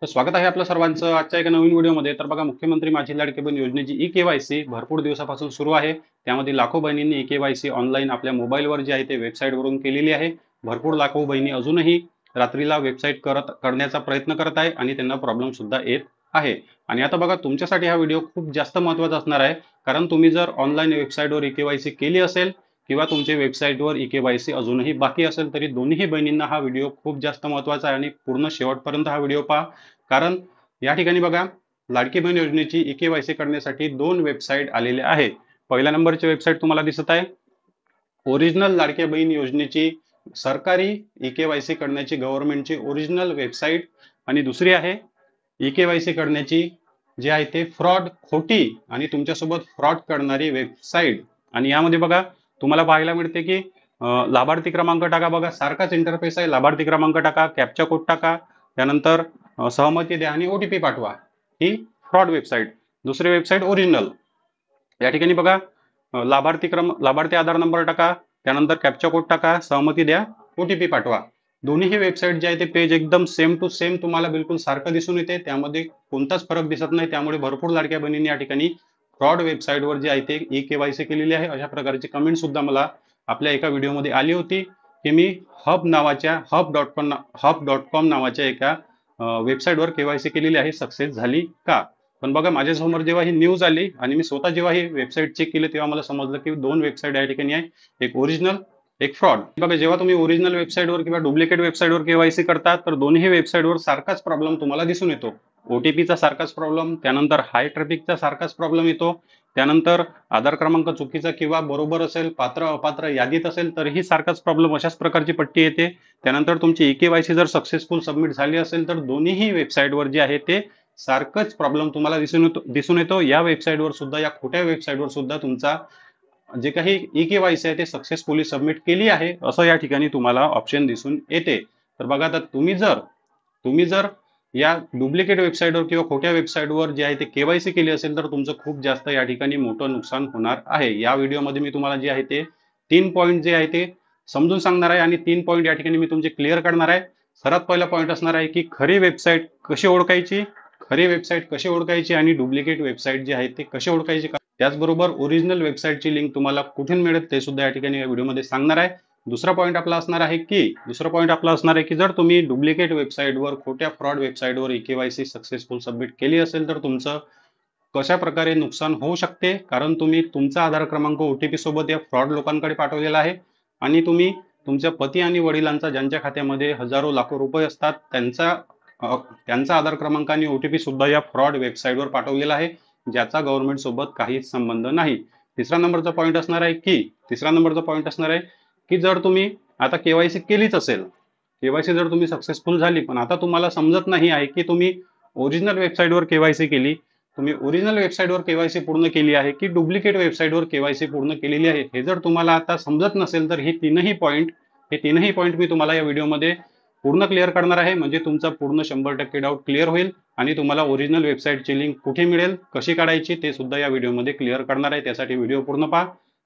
तर स्वागत आहे आपलं सर्वांचं आजच्या एका नवीन व्हिडिओमध्ये. तर बघा, मुख्यमंत्री माझी लाडकी बहीण योजनेची ई-के-वाय-सी भरपूर दिवसापासून सुरू आहे. त्यामध्ये लाखो बहिणींनी ई-के-वाय-सी ऑनलाईन आपल्या मोबाईलवर जे आहे ते वेबसाईटवरून केलेली आहे. भरपूर लाखो बहिणी अजूनही रात्रीला वेबसाईट करण्याचा प्रयत्न करत आहे आणि त्यांना प्रॉब्लेम सुद्धा येत आहे. आणि आता बघा, तुमच्यासाठी हा व्हिडिओ खूप जास्त महत्त्वाचा असणार आहे. कारण तुम्ही जर ऑनलाईन वेबसाईटवर ई-के-वाय-सी केली असेल किंवा तुमच्या वेबसाईटवर ई-के-वाय-सी अजूनही बाकी असेल, तरी दोन्ही बहिणींना हा व्हिडिओ खूप जास्त महत्त्वाचा आहे आणि पूर्ण शेवटपर्यंत हा व्हिडिओ पहा. कारण या ठिकाणी बघा, लाडकी बहीण योजनेची ई-के-वाय-सी करण्यासाठी 2 वेबसाईट आलेल्या आहे. पहिल्या नंबरची वेबसाईट तुम्हाला दिसत आहे, ओरिजिनल लाडक्या बहीण योजनेची सरकारी ई-के-वाय-सी करण्याची गव्हर्नमेंटची ओरिजिनल वेबसाईट. आणि दुसरी आहे ई-के-वाय-सी करण्याची जी आहे ते फ्रॉड, खोटी आणि तुमच्यासोबत फ्रॉड करणारी वेबसाईट. आणि यामध्ये बघा, तुम्हाला पाहायला मिळते की लाभार्थी क्रमांक टाका. बघा, सारखाच इंटरफेस आहे. लाभार्थी क्रमांक टाका, कॅप्चा कोड टाका, त्यानंतर सहमती द्या आणि OTP पाठवा. ही फ्रॉड वेबसाईट. दुसरी वेबसाईट ओरिजिनल. या ठिकाणी बघा, लाभार्थी आधार नंबर टाका, त्यानंतर कॅप्चा कोड टाका, सहमती द्या, OTP पाठवा. दोन्ही वेबसाईट जे आहे ते पेज एकदम सेम टू सेम तुम्हाला बिलकुल सारखं दिसून येते. त्यामध्ये कोणताच फरक दिसत नाही. त्यामुळे भरपूर लाडक्या बहिणींनी या ठिकाणी फ्रॉड वेबसाईटवर जे आहे ते ई-के-वाय-सी केलेली आहे. अशा प्रकारची कमेंट सुद्धा मला आपल्या एका व्हिडिओमध्ये आली होती की मी hub.com नावाच्या एका वेबसाईटवर केवायसी केलेली आहे, सक्सेस झाली का? पण बघा, माझ्यासमोर जेव्हा ही न्यूज आली आणि मी स्वतः जेव्हा ही वेबसाईट चेक केली, तेव्हा मला समजलं की 2 वेबसाईट या ठिकाणी आहे, एक ओरिजिनल, एक फ्रॉड. बघा, जेव्हा तुम्ही ओरिजिनल वेबसाईटवर किंवा डुप्लिकेट वेबसाईटवर केवायसी करता, तर दोन्ही वेबसाईटवर सारखाच प्रॉब्लेम तुम्हाला दिसून येतो. OTPचा सारखाच प्रॉब्लेम, त्यानंतर हाय ट्रॅफिकचा सारखाच प्रॉब्लेम येतो, त्यानंतर आधार क्रमांक चुकीचा किंवा बरोबर असेल, पात्र अपात्र यादीत असेल तरीही सारखाच प्रॉब्लेम, अशाच प्रकारची पट्टी येते. त्यानंतर तुमची ई-के-वाय-सी जर सक्सेसफुल सबमिट झाली असेल, तर दोन्हीही वेबसाईटवर जे आहे ते सारखंच प्रॉब्लेम तुम्हाला दिसून येतो. या वेबसाईटवर सुद्धा, या खोट्या वेबसाईटवर सुद्धा तुमचा जे काही ई-के-वाय-सी आहे ते सक्सेसफुली सबमिट केली आहे असं या ठिकाणी तुम्हाला ऑप्शन दिसून येते. तर बघा, आता तुम्ही जर या डुप्लिकेट वेबसाईटवर किंवा खोट्या वेबसाईटवर जे आहे ते केवायसी केली असेल, तर तुमचं खूप जास्त या ठिकाणी मोठं नुकसान होणार आहे. या व्हिडिओमध्ये मी तुम्हाला जे आहे ते 3 पॉईंट जे आहे ते समजून सांगणार आहे आणि 3 पॉईंट या ठिकाणी मी तुमचे क्लिअर करणार आहे. सर्वात पहिला पॉईंट असणार आहे की खरी वेबसाईट कशी ओळखायची आणि डुप्लिकेट वेबसाईट जी आहे ते कशी ओळखायची. त्याचबरोबर ओरिजिनल वेबसाईटची लिंक तुम्हाला कुठून मिळेल ते सुद्धा या ठिकाणी या व्हिडिओमध्ये सांगणार आहे. दुसरा पॉईंट आपला असणार आहे की जर तुम्ही डुप्लिकेट वेबसाईटवर, खोट्या फ्रॉड वेबसाईटवर ई-के-वाय-सी सक्सेसफुल सबमिट केली असेल, तर तुमचं कशा प्रकारे नुकसान होऊ शकते. कारण तुम्ही तुमचा आधार क्रमांक OTP सोबत या फ्रॉड लोकांकडे पाठवलेला आहे आणि तुम्ही तुमच्या पती आणि वडिलांचा, ज्यांच्या खात्यामध्ये हजारो लाखो रुपये असतात, त्यांचा आधार क्रमांक आणि OTP सुद्धा या फ्रॉड वेबसाईटवर पाठवलेला आहे, ज्याचा गव्हर्नमेंट सोबत काहीच संबंध नाही. तिसरा नंबरचा पॉईंट असणार आहे की जर तुम्ही आता केवायसी केलीच असेल, केवायसी जर तुम्ही सक्सेसफुल झाली, पण आता तुम्हाला समजत नाही आहे की तुम्ही ओरिजिनल वेबसाईटवर केवायसी केली, तुम्ही ओरिजिनल वेबसाईटवर केवायसी पूर्ण केली आहे की डुप्लिकेट वेबसाईटवर केवायसी पूर्ण केलेली आहे, हे जर तुम्हाला आता समजत नसेल, तर हे तीनही पॉईंट मी तुम्हाला या व्हिडिओमध्ये पूर्ण क्लिअर करणार आहे. म्हणजे तुमचा पूर्ण 100% डाऊट क्लिअर होईल आणि तुम्हाला ओरिजिनल वेबसाईटची लिंक कुठे मिळेल, कशी काढायची, ते सुद्धा या व्हिडिओमध्ये क्लिअर करणार आहे. त्यासाठी व्हिडिओ पूर्ण पहा.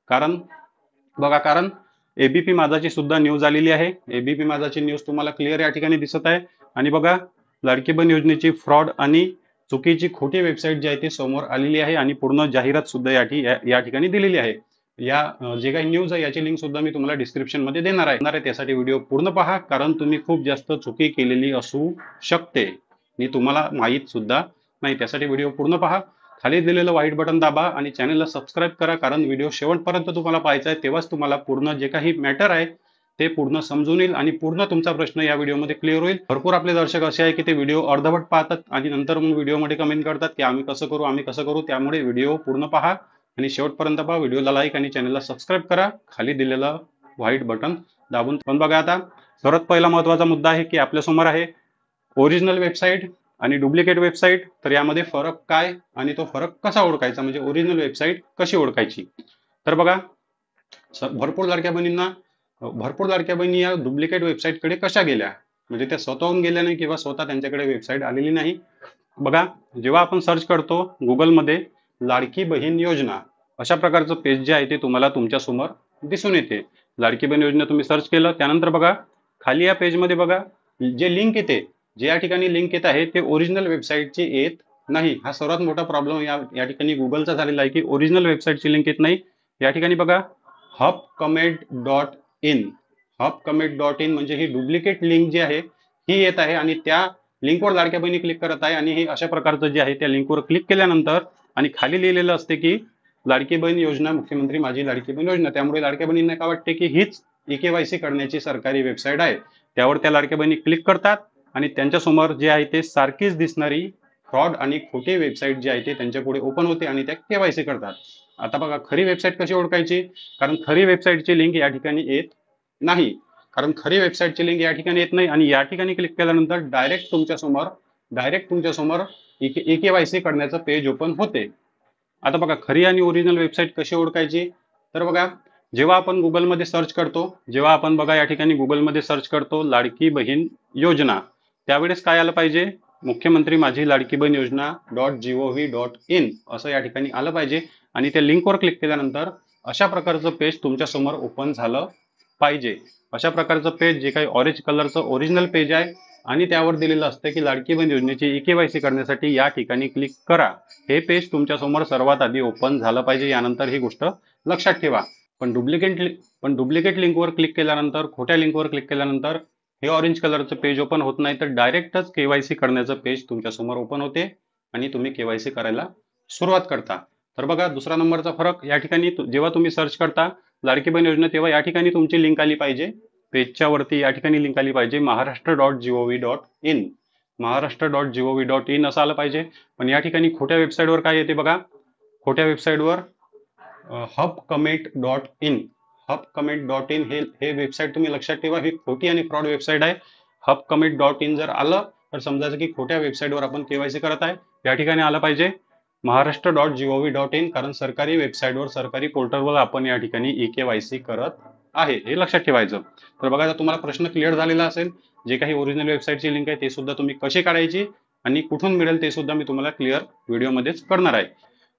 कारण एबीपी माझाची सुद्धा न्यूज आलेली आहे. एबीपी माझाची न्यूज तुम्हाला क्लिअर या ठिकाणी दिसत आहे. आणि बघा, लाडकी बहीण योजनेची फ्रॉड आणि चुकीची खोटी वेबसाईट जी आहे ती समोर आलेली आहे आणि पूर्ण जाहिरात सुद्धा या ठिकाणी दिलेली आहे. या जे काही न्यूज आहे याची लिंक सुद्धा मी तुम्हाला डिस्क्रिप्शन मध्ये देणार आहे. त्यासाठी व्हिडिओ पूर्ण पहा, कारण तुम्ही खूप जास्त चुकी केलेली असू शकते आणि तुम्हाला माहीत सुद्धा नाही. त्यासाठी व्हिडिओ पूर्ण पहा. खाली दिलेलं व्हाईट बटन दाबा आणि चॅनलला सबस्क्राईब करा, कारण व्हिडिओ शेवटपर्यंत तुम्हाला पाहायचा आहे. तेव्हाच तुम्हाला पूर्ण जे काही मॅटर आहे ते पूर्ण समजून येईल आणि पूर्ण तुमचा प्रश्न या व्हिडिओमध्ये क्लिअर होईल. भरपूर आपले दर्शक असे आहे की ते व्हिडिओ अर्धवट पाहतात आणि नंतर मग व्हिडिओमध्ये कमेंट करतात की आम्ही कसं करू. त्यामुळे व्हिडिओ पूर्ण पहा आणि शेवटपर्यंत पहा. व्हिडिओला लाईक आणि चॅनलला सबस्क्राईब करा, खाली दिलेलं व्हाईट बटन दाबून. पण बघा, आता सर्वात पहिला महत्वाचा मुद्दा आहे की आपल्यासमोर आहे ओरिजिनल वेबसाईट आणि डुप्लिकेट वेबसाईट. तर यामध्ये फरक काय आणि तो फरक कसा ओळखायचा, म्हणजे ओरिजिनल वेबसाईट कशी ओळखायची. तर बघा, भरपूर लाडक्या बहिणी या डुप्लिकेट वेबसाईटकडे कशा गेल्या, म्हणजे त्या स्वतःहून गेल्या नाही किंवा स्वतः त्यांच्याकडे वेबसाईट आलेली नाही. बघा, जेव्हा आपण सर्च करतो गुगलमध्ये लाडकी बहीण योजना, अशा प्रकारचं पेज जे आहे ते तुम्हाला तुमच्या समोर दिसून येते. लाडकी बहीण योजना तुम्ही सर्च केलं, त्यानंतर बघा खाली या पेजमध्ये बघा जे लिंक येते, जे या ठिकाणी लिंक येत आहे ते ओरिजिनल वेबसाईटची येत नाही. हा सर्वात मोठा प्रॉब्लेम या ठिकाणी गुगलचा झालेला आहे की ओरिजिनल वेबसाईटची लिंक येत नाही. या ठिकाणी बघा hubcomet.in hubcomet.in म्हणजे ही डुप्लिकेट लिंक जी आहे ही येत आहे आणि त्या लिंकवर लाडक्या बहिणी क्लिक करत आहे आणि हे अशा प्रकारचं जे आहे त्या लिंकवर क्लिक केल्यानंतर आणि खाली लिहिलेलं असते की लाडकी बहीण योजना, मुख्यमंत्री माझी लाडकी बहीण योजना. त्यामुळे लाडक्या बहिणींना काय वाटते की हीच EKYC करण्याची सरकारी वेबसाईट आहे. त्यावर त्या लाडक्या बहिणी क्लिक करतात आणि त्यांच्यासमोर जे आहे ते सारखीच दिसणारी फ्रॉड आणि खोटी वेबसाईट जी आहे ते त्यांच्या पुढे ओपन होते आणि त्या KYC करतात. आता बघा खरी वेबसाईट कशी ओळखायची, कारण खरी वेबसाईटची लिंक या ठिकाणी येत नाही. कारण खरी वेबसाईटची लिंक या ठिकाणी येत नाही आणि या ठिकाणी क्लिक केल्यानंतर डायरेक्ट तुमच्यासमोर EKYC करण्याचं पेज ओपन होते. आता बघा खरी आणि ओरिजिनल वेबसाईट कशी ओळखायची, तर बघा जेव्हा आपण गुगलमध्ये सर्च करतो, जेव्हा आपण बघा या ठिकाणी गुगलमध्ये सर्च करतो लाडकी बहीण योजना, त्यावेळेस काय आलं पाहिजे, मुख्यमंत्री माझी लाडकी बहीण योजना .gov.in असं या ठिकाणी आलं पाहिजे आणि त्या लिंकवर क्लिक केल्यानंतर अशा प्रकारचं पेज तुमच्या समोर ओपन झालं पाहिजे. अशा प्रकारचं पेज जे काही ऑरेंज कलरचं ओरिजिनल पेज आहे आणि त्यावर दिलेलं असतं की लाडकी बहीण योजनेची EKYC करण्यासाठी या ठिकाणी क्लिक करा. हे पेज तुमच्या समोर सर्वात आधी ओपन झालं पाहिजे. यानंतर ही गोष्ट लक्षात ठेवा. पण डुप्लिकेट लिंकवर क्लिक केल्यानंतर, खोट्या लिंकवर क्लिक केल्यानंतर हे ऑरेंज कलरचं पेज ओपन होत नाही, तर डायरेक्टच KYC करण्याचं पेज तुमच्या समोर ओपन होते आणि तुम्ही KYC करायला सुरुवात करता. तर बघा दुसरा नंबरचा फरक या ठिकाणी जेव्हा तुम्ही सर्च करता लाडकी बहीण योजना, तेव्हा या ठिकाणी तुमची लिंक आली पाहिजे. पेजच्या वरती या ठिकाणी लिंक आली पाहिजे महाराष्ट्र.gov.in. महाराष्ट्र.gov.in असं आलं पाहिजे. पण या ठिकाणी खोट्या वेबसाईटवर काय येते बघा, खोट्या वेबसाईटवर hubcomet.in हे वेबसाईट तुम्ही लक्षात ठेवा, ही खोटी आणि फ्रॉड वेबसाईट आहे. hubcomet.in जर आलं तर समजायचं की खोट्या वेबसाईटवर आपण KYC करत आहे. या ठिकाणी आलं पाहिजे महाराष्ट्र.gov.in, कारण सरकारी वेबसाईटवर, सरकारी पोर्टलवर आपण या ठिकाणी EKYC करत आहे, हे लक्षात ठेवायचं. तर बघा आता तुम्हाला प्रश्न क्लिअर झालेला असेल. जे काही ओरिजिनल वेबसाईटची लिंक आहे ते सुद्धा तुम्ही कशी काढायची आणि कुठून मिळेल ते सुद्धा मी तुम्हाला क्लिअर व्हिडिओमध्येच करणार आहे.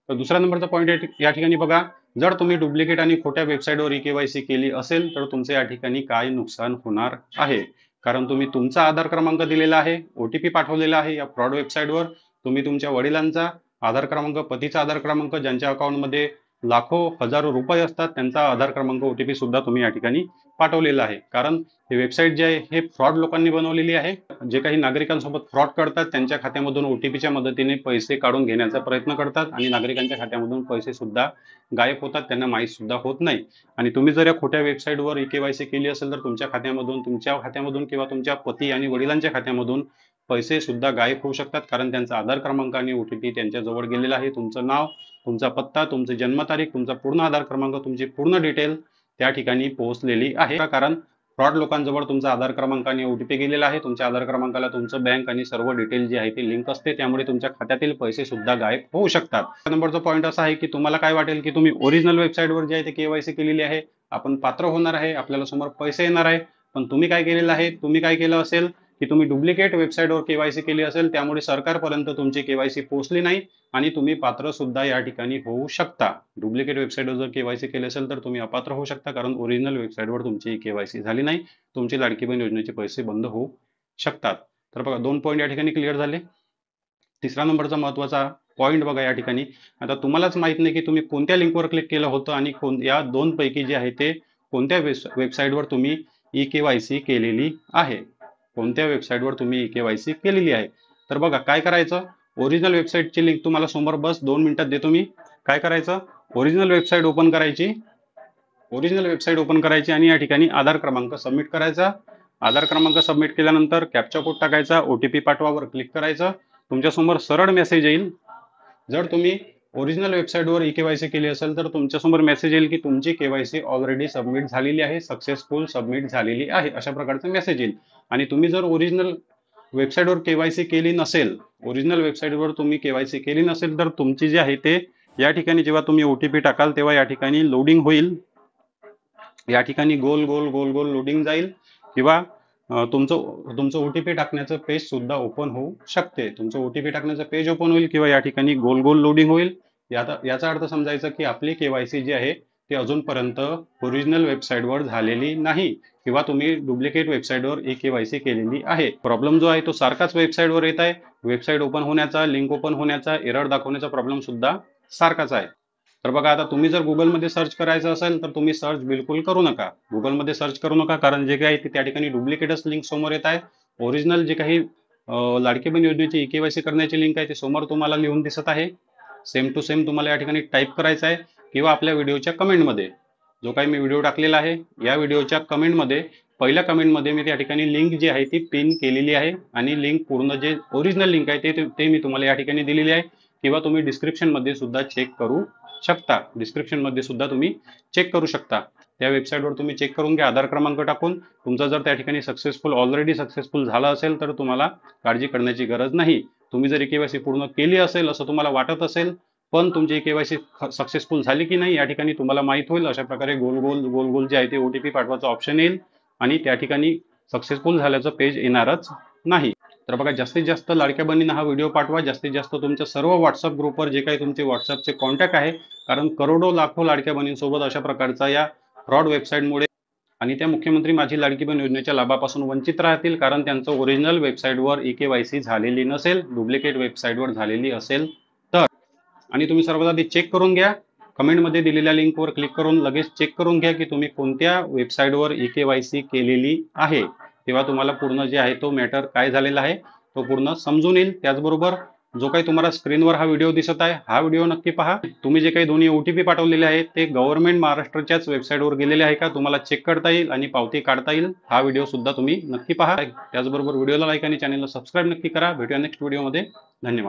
तर दुसऱ्या नंबरचा पॉईंट या ठिकाणी बघा, जर तुम्ही डुप्लिकेट आणि खोट्या वेबसाईटवर EKYC केली असेल तर तुमचे या ठिकाणी काय नुकसान होणार आहे. कारण तुम्ही तुमचा आधार क्रमांक दिलेला आहे, OTP पाठवलेला आहे या फ्रॉड वेबसाईटवर. तुम्ही तुमच्या वडिलांचा आधार क्रमांक, पतीचा आधार क्रमांक, ज्यांच्या अकाउंटमध्ये लाखो हजारो रुपये असतात त्यांचा आधार क्रमांक, OTP सुद्धा तुम्ही या ठिकाणी पाठवलेला आहे. कारण ही वेबसाईट जी आहे हे फ्रॉड लोकांनी बनवलेली आहे. जे काही नागरिकांसोबत फ्रॉड करतात त्यांच्या खात्यामधून OTPच्या मदतीने पैसे काढून घेण्याचा प्रयत्न करतात आणि नागरिकांच्या खात्यामधून पैसे सुद्धा गायब होतात, त्यांना माहीत सुद्धा होत नाही. आणि तुम्ही जर या खोट्या वेबसाईटवर EKYC केली असेल तर तुमच्या खात्यामधून किंवा तुमच्या पती आणि वडिलांच्या खात्यामधून पैसे सुद्धा गायब होऊ शकतात, कारण त्यांचा आधार क्रमांक आणि OTP त्यांच्याजवळ गेलेला आहे. तुमचं नाव, तुमचा पत्ता, तुमची जन्मतारीख, तुमचा पूर्ण आधार क्रमांक, तुमची पूर्ण डिटेल त्या ठिकाणी पोहोचलेली आहे. कारण फ्रॉड लोकांजवळ तुमचा आधार क्रमांक आणि OTP गेलेला आहे. तुमच्या आधार क्रमांकाला तुमचं बँक आणि सर्व डिटेल जी आहे ती लिंक असते, त्यामुळे तुमच्या खात्यातील पैसे सुद्धा गायब होऊ शकतात. नंबरचा पॉईंट असा आहे की तुम्हाला काय वाटेल की तुम्ही ओरिजिनल वेबसाईटवर जे आहे ते KYC केलेली आहे, आपण पात्र होणार आहे, आपल्याला समोर पैसे येणार आहे. पण तुम्ही काय केलेलं आहे, तुम्ही काय केलं असेल की तुम्ही डुप्लिकेट वेबसाईटवर KYC केली असेल, त्यामुळे सरकारपर्यंत तुमची KYC पोहोचली नाही आणि तुम्ही पात्र सुद्धा या ठिकाणी होऊ शकता. डुप्लिकेट वेबसाईटवर जर KYC केले असेल तर तुम्ही अपात्र होऊ शकता, कारण ओरिजिनल वेबसाईटवर तुमची KYC झाली नाही. तुमची लाडकी बहीण योजनेचे पैसे बंद होऊ शकतात. तर बघा 2 पॉईंट या ठिकाणी क्लिअर झाले. तिसरा नंबरचा महत्वाचा पॉईंट बघा या ठिकाणी, आता तुम्हालाच माहित नाही की तुम्ही कोणत्या लिंकवर क्लिक केलं होतं आणि या 2 पैकी जे आहे ते कोणत्या वेबसाईटवर तुम्ही EKYC केलेली आहे, कोणत्या वेबसाईटवर तुम्ही EKYC केलेली आहे. तर बघा काय करायचं, ओरिजिनल वेबसाईटची लिंक तुम्हाला समोर बस 2 मिनिटात देतो मी. काय करायचं, ओरिजिनल वेबसाईट ओपन करायची आणि या ठिकाणी आधार क्रमांक सबमिट करायचा. आधार क्रमांक सबमिट केल्यानंतर कॅप्चा कोड टाकायचा, OTP पाठवावर क्लिक करायचं. तुमच्यासमोर सरळ मेसेज येईल. जर तुम्ही ओरिजिनल वेबसाईटवर EKYC केली असेल तर तुमच्यासमोर मेसेज येईल की तुमची KYC ऑलरेडी सबमिट झालेली आहे, सक्सेसफुल सबमिट झालेली आहे, अशा प्रकारचा मेसेज येईल. आणि तुम्ही जर ओरिजिनल वेबसाईटवर KYC केली नसेल, तर तुमची जी आहे ते या ठिकाणी जेव्हा तुम्ही OTP टाकाल तेव्हा या ठिकाणी लोडिंग होईल. या ठिकाणी गोल गोल गोल गोल लोडिंग जाईल किंवा तुमचं OTP टाकण्याचं पेज सुद्धा ओपन होऊ शकते. तुमचं OTP टाकण्याचं पेज ओपन होईल किंवा या ठिकाणी गोल गोल लोडिंग होईल. याचा अर्थ समजायचा की आपली KYC जी आहे ती अजूनपर्यंत ओरिजिनल वेबसाईटवर झालेली नाही किंवा तुम्ही डुप्लिकेट वेबसाईटवर ई-के-वाय-सी केलेली आहे. प्रॉब्लेम जो आहे तो सारखाच वेबसाईटवर येत आहे. वेबसाईट ओपन होण्याचा, लिंक ओपन होण्याचा, एरर दाखवण्याचा प्रॉब्लेम सुद्धा सारखाच आहे. तर बघा, आता तुम्ही जर गुगलमध्ये सर्च करायचं असेल तर तुम्ही सर्च बिलकुल करू नका. गुगलमध्ये सर्च करू नका, कारण जे काही त्या ठिकाणी डुप्लिकेटच लिंक समोर येत आहे. ओरिजिनल जे काही लाडकी बहीण योजनेची ई-के-वाय-सी करण्याची लिंक आहे ती समोर तुम्हाला लिहून दिसत आहे. सेम टू सेम तुम्हाला या ठिकाणी टाईप करायचं आहे किंवा आपल्या व्हिडिओच्या कमेंटमध्ये जो काही मी व्हिडिओ टाकलेला आहे या व्हिडिओच्या कमेंटमध्ये पहिल्या कमेंटमध्ये मी त्या ठिकाणी लिंक जी आहे ती पिन केलेली आहे आणि लिंक पूर्ण जे ओरिजिनल लिंक आहे ते मी तुम्हाला या ठिकाणी दिलेली आहे किंवा तुम्ही डिस्क्रिप्शनमध्ये सुद्धा चेक करू शकता. डिस्क्रिप्शनमध्ये सुद्धा तुम्ही चेक करू शकता. त्या वेबसाईटवर तुम्ही चेक करून घ्या आधार क्रमांक टाकून. तुमचा जर त्या ठिकाणी ऑलरेडी सक्सेसफुल झाला असेल तर तुम्हाला काळजी करण्याची गरज नाही. तुम्ही जर ई-के-वाय-सी पूर्ण केली असेल असं तुम्हाला वाटत असेल, पण तुमची ई-के-वाय-सी सक्सेसफुल झाली की नाही या ठिकाणी तुम्हाला माहित होईल. अशा प्रकारे गोल गोल जे आहे ते OTP पाठवायचं ऑप्शन येईल आणि त्या ठिकाणी सक्सेसफुल झाल्याचं पेज येणारच नाही. तर बघा, जास्तीत जास्त लाडक्या बहिणींना हा व्हिडिओ पाठवा. जास्तीत जास्त तुमच्या सर्व व्हॉट्सअप ग्रुपवर जे काही तुमचे व्हॉट्सअपचे कॉन्टॅक्ट आहे, कारण करोडो लाखो लाडक्या बहिणींसोबत अशा प्रकारचा या फ्रॉड वेबसाईटमुळे आणि त्या मुख्यमंत्री माझी लाडकी बहीण योजनेच्या लाभापासून वंचित राहतील, कारण त्यांचं ओरिजिनल वेबसाईटवर ई-के-वाय-सी झालेली नसेल, डुप्लिकेट वेबसाईटवर झालेली असेल तर. आणि तुम्ही सर्वात आधी चेक करून घ्या. कमेंटमध्ये दिलेल्या लिंकवर क्लिक करून लगेच चेक करून घ्या की तुम्ही कोणत्या वेबसाईटवर ई-के-वाय-सी केलेली आहे. तेव्हा तुम्हाला पूर्ण जे आहे तो मॅटर काय झालेला आहे तो पूर्ण समजून येईल. त्याचबरोबर जो काही तुम्हाला स्क्रीनवर हा व्हिडिओ दिसत आहे हा व्हिडिओ नक्की पहा. तुम्ही जे काही दोन्ही OTP पाठवलेले आहेत ते गव्हर्नमेंट महाराष्ट्राच्याच वेबसाईटवर गेलेले आहे का तुम्हाला चेक करता येईल आणि पावती काढता येईल. हा व्हिडिओ सुद्धा तुम्ही नक्की पहा. त्याचबरोबर व्हिडिओला लाईक आणि चॅनलला सबस्क्राईब नक्की करा. भेटूया नेक्स्ट व्हिडिओमध्ये. धन्यवाद.